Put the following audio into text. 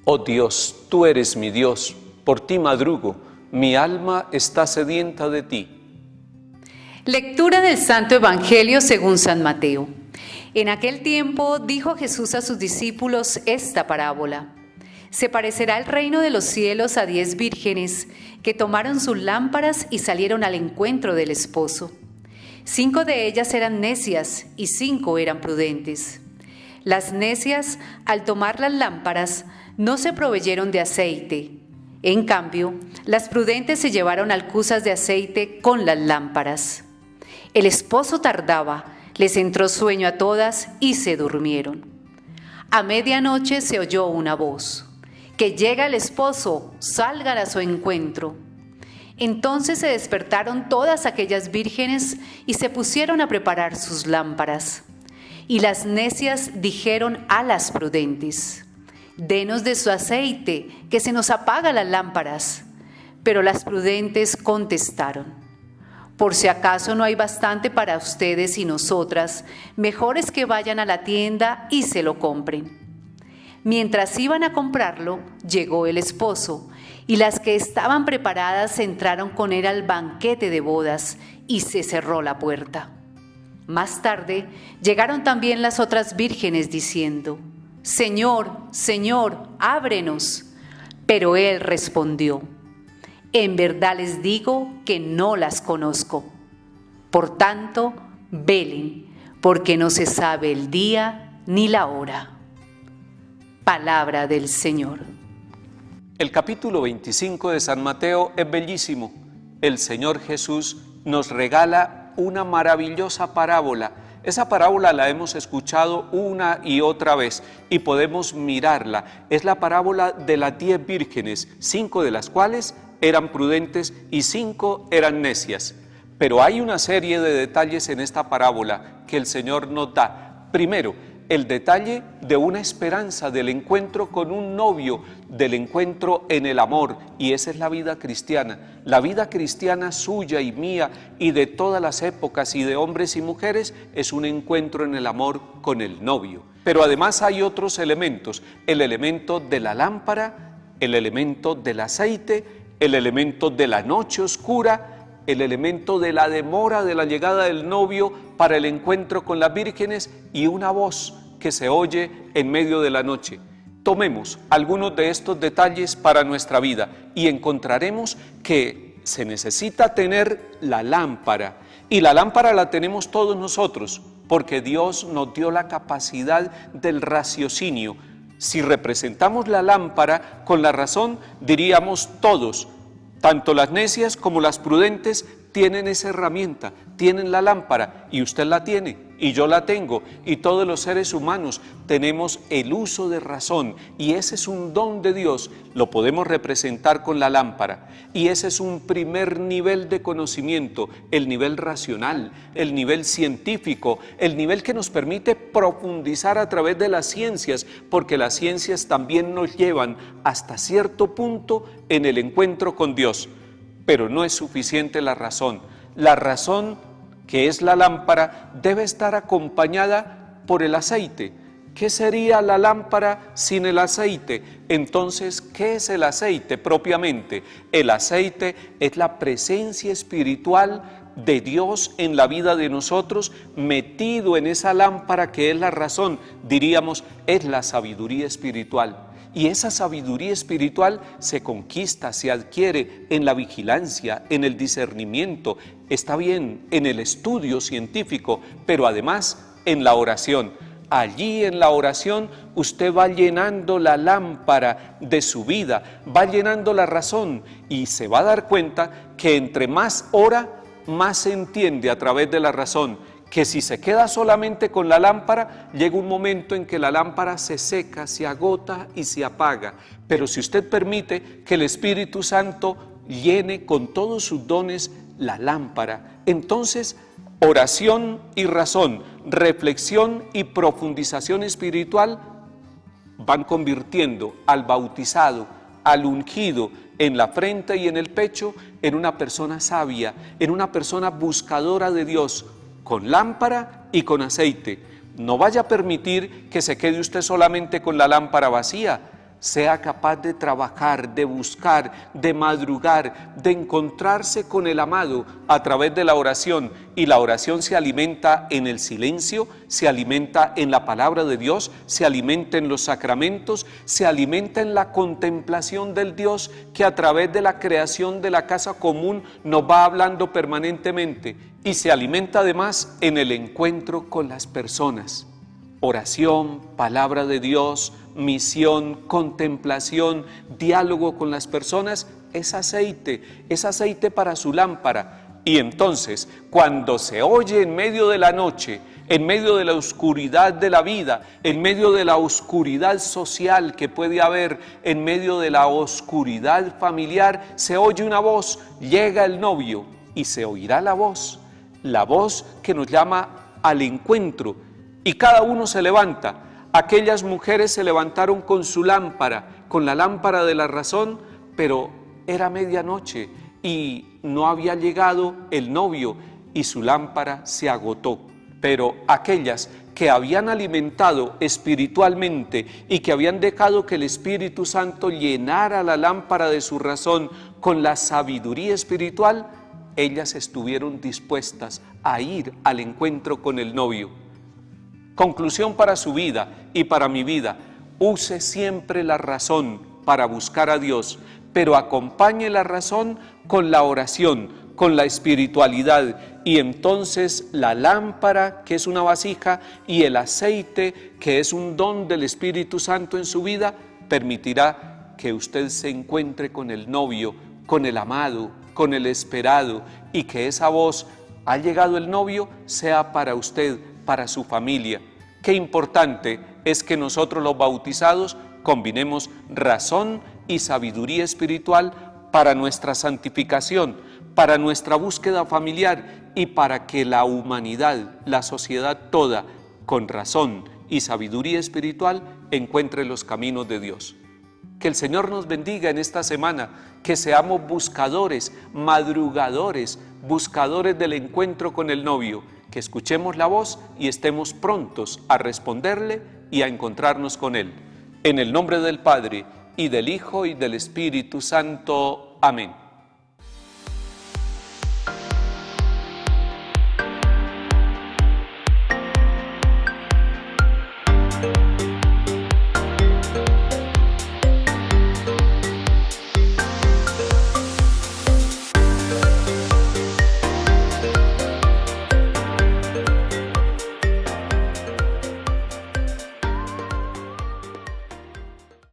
Oh Dios, tú eres mi Dios, por ti madrugo, mi alma está sedienta de ti. Lectura del Santo Evangelio según San Mateo. En aquel tiempo dijo Jesús a sus discípulos esta parábola. Se parecerá el reino de los cielos a 10 vírgenes que tomaron sus lámparas y salieron al encuentro del esposo. 5 de ellas eran necias y 5 eran prudentes. Las necias, al tomar las lámparas, no se proveyeron de aceite. En cambio, las prudentes se llevaron alcuzas de aceite con las lámparas. El esposo tardaba, les entró sueño a todas y se durmieron. A medianoche se oyó una voz: «Que llega el esposo, salgan a su encuentro». Entonces se despertaron todas aquellas vírgenes y se pusieron a preparar sus lámparas. Y las necias dijeron a las prudentes: «Denos de su aceite, que se nos apagan las lámparas». Pero las prudentes contestaron: «Por si acaso no hay bastante para ustedes y nosotras, mejor es que vayan a la tienda y se lo compren». Mientras iban a comprarlo, llegó el esposo, y las que estaban preparadas entraron con él al banquete de bodas, y se cerró la puerta. Más tarde, llegaron también las otras vírgenes diciendo: «Señor, Señor, ábrenos». Pero él respondió: «En verdad les digo que no las conozco. Por tanto, velen, porque no se sabe el día ni la hora». Palabra del Señor. El capítulo 25 de San Mateo es bellísimo. El Señor Jesús nos regala una maravillosa parábola. Esa parábola la hemos escuchado una y otra vez y podemos mirarla. Es la parábola de las 10 vírgenes, 5 de las cuales eran prudentes y 5 eran necias. Pero hay una serie de detalles en esta parábola que el Señor nos da. Primero, el detalle de una esperanza del encuentro con un novio, del encuentro en el amor, y esa es la vida cristiana suya y mía y de todas las épocas y de hombres y mujeres, es un encuentro en el amor con el novio. Pero además hay otros elementos, el elemento de la lámpara, el elemento del aceite, el elemento de la noche oscura, el elemento de la demora de la llegada del novio para el encuentro con las vírgenes y una voz que se oye en medio de la noche. Tomemos algunos de estos detalles para nuestra vida y encontraremos que se necesita tener la lámpara, y la lámpara la tenemos todos nosotros, porque Dios nos dio la capacidad del raciocinio. Si representamos la lámpara con la razón, diríamos todos, tanto las necias como las prudentes, tienen esa herramienta, tienen la lámpara, y usted la tiene, y yo la tengo, y todos los seres humanos tenemos el uso de razón, y ese es un don de Dios, lo podemos representar con la lámpara, y ese es un primer nivel de conocimiento, el nivel racional, el nivel científico, el nivel que nos permite profundizar a través de las ciencias, porque las ciencias también nos llevan hasta cierto punto en el encuentro con Dios. Pero no es suficiente la razón, que es la lámpara, debe estar acompañada por el aceite. ¿Qué sería la lámpara sin el aceite? Entonces, ¿qué es el aceite propiamente? El aceite es la presencia espiritual de Dios en la vida de nosotros, metido en esa lámpara que es la razón, diríamos, es la sabiduría espiritual. Y esa sabiduría espiritual se conquista, se adquiere en la vigilancia, en el discernimiento, está bien, en el estudio científico, pero además en la oración. Allí en la oración usted va llenando la lámpara de su vida, va llenando la razón y se va a dar cuenta que entre más ora, más se entiende a través de la razón. Que si se queda solamente con la lámpara, llega un momento en que la lámpara se seca, se agota y se apaga. Pero si usted permite que el Espíritu Santo llene con todos sus dones la lámpara, entonces oración y razón, reflexión y profundización espiritual van convirtiendo al bautizado, al ungido en la frente y en el pecho, en una persona sabia, en una persona buscadora de Dios, con lámpara y con aceite. No vaya a permitir que se quede usted solamente con la lámpara vacía. sea capaz de trabajar, de buscar, de madrugar, de encontrarse con el amado a través de la oración. Y la oración se alimenta en el silencio, se alimenta en la palabra de Dios, se alimenta en los sacramentos, se alimenta en la contemplación del Dios que a través de la creación de la casa común nos va hablando permanentemente, y se alimenta además en el encuentro con las personas. Oración, palabra de Dios, misión, contemplación, diálogo con las personas, es aceite para su lámpara. Y entonces, cuando se oye en medio de la noche, en medio de la oscuridad de la vida, en medio de la oscuridad social que puede haber, en medio de la oscuridad familiar, se oye una voz, llega el novio y se oirá la voz que nos llama al encuentro. Y cada uno se levanta. Aquellas mujeres se levantaron con su lámpara, con la lámpara de la razón, pero era medianoche y no había llegado el novio y su lámpara se agotó. Pero aquellas que habían alimentado espiritualmente y que habían dejado que el Espíritu Santo llenara la lámpara de su razón con la sabiduría espiritual, ellas estuvieron dispuestas a ir al encuentro con el novio. Conclusión para su vida y para mi vida: use siempre la razón para buscar a Dios, pero acompañe la razón con la oración, con la espiritualidad, y entonces la lámpara, que es una vasija, y el aceite, que es un don del Espíritu Santo en su vida, permitirá que usted se encuentre con el novio, con el amado, con el esperado, y que esa voz, ha llegado el novio, sea para usted, para su familia. Qué importante es que nosotros los bautizados combinemos razón y sabiduría espiritual para nuestra santificación, para nuestra búsqueda familiar y para que la humanidad, la sociedad toda, con razón y sabiduría espiritual, encuentre los caminos de Dios. Que el Señor nos bendiga en esta semana, que seamos buscadores, madrugadores, buscadores del encuentro con el novio, que escuchemos la voz y estemos prontos a responderle y a encontrarnos con Él. En el nombre del Padre, y del Hijo, y del Espíritu Santo. Amén.